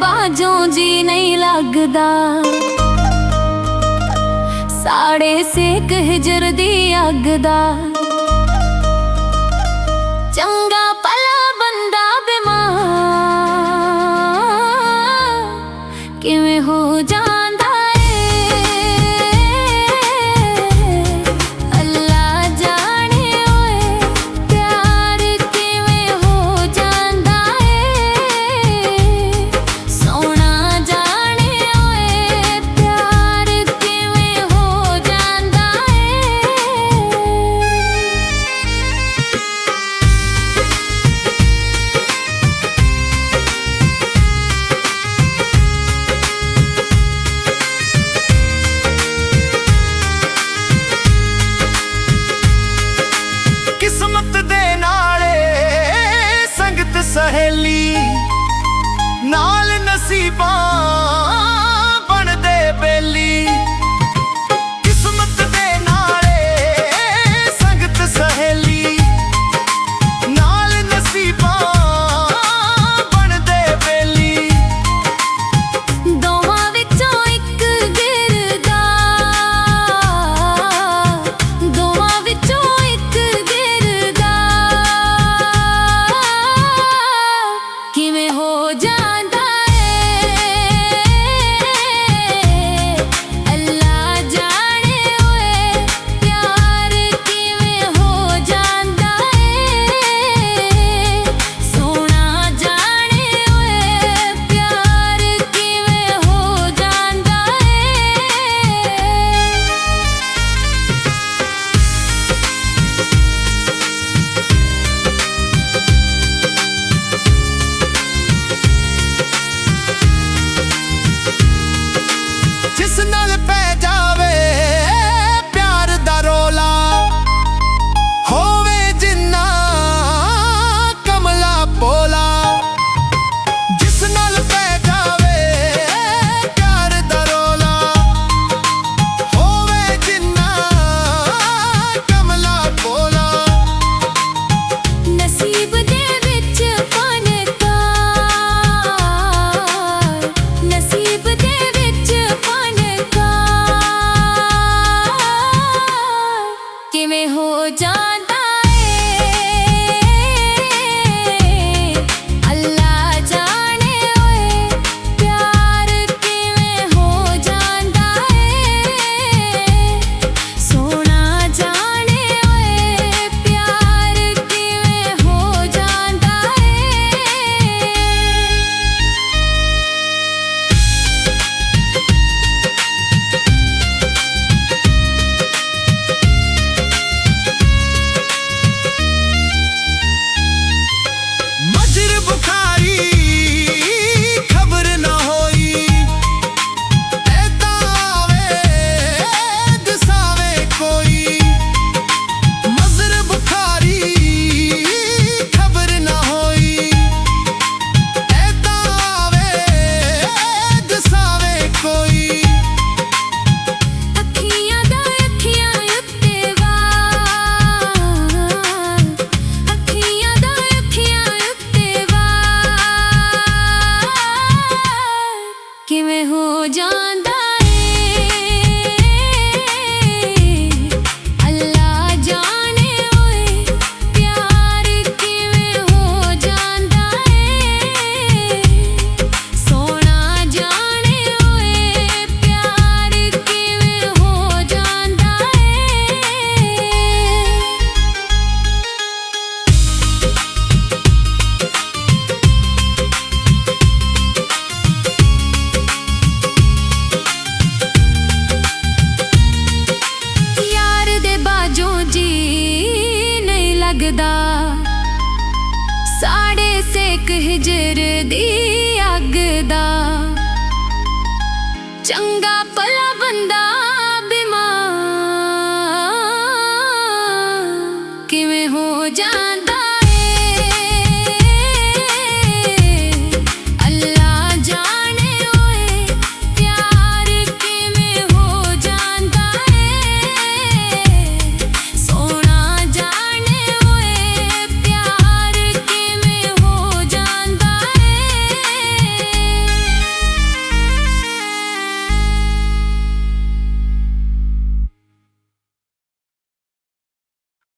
बाजों जी नहीं लगदा। साड़े सेक हिजर दी अग दा। चंगा भला बंदा बीमार किवें हो जांदा सहेली नाल नसीबां बनदे बेली। किस्मत दे नाले संगत सहेली नाल नसीबां बनदे बेली। दोवां विचों इक गिरदा, दोवां विचों इक गिरदा। किवें हो जांदा अल्लाह जाने ओए प्यार किवें हो जांदा सोना जाने ओए प्यार किवें हो जांदा जिस नाल पै जावे प्यार दा रोला होवे जिन्ना कमला भोला। जिस नाल पै जावे प्यार दा रोला होवे जिन्ना कमला भोला। नसीब दे विच फनकार, नसीब दे विच फनकार किवें हो जांदा अल्लाह जाने ओए प्यार किवें हो जांदा सोना जाने ओए प्यार किवें हो जांदा मजर बुखारी खबर ना होई ऐता आवे दसावे कोई। मजर बुखारी खबर ना होई ऐता आवे दसावे कोई। अखियां दा अखियां उत्ते वार, अखियां दा अखियां उत्ते वार किवें हो जांदा अल्लाह जाने ओए प्यार किवें हो जांदा सोना जाने ओए प्यार किवें हो जांदा यार दे बाजों जी नहीं लगदा। साड़े सेक हिजर दी अग दा। चंगा भला बंदा बीमार किवें हो जा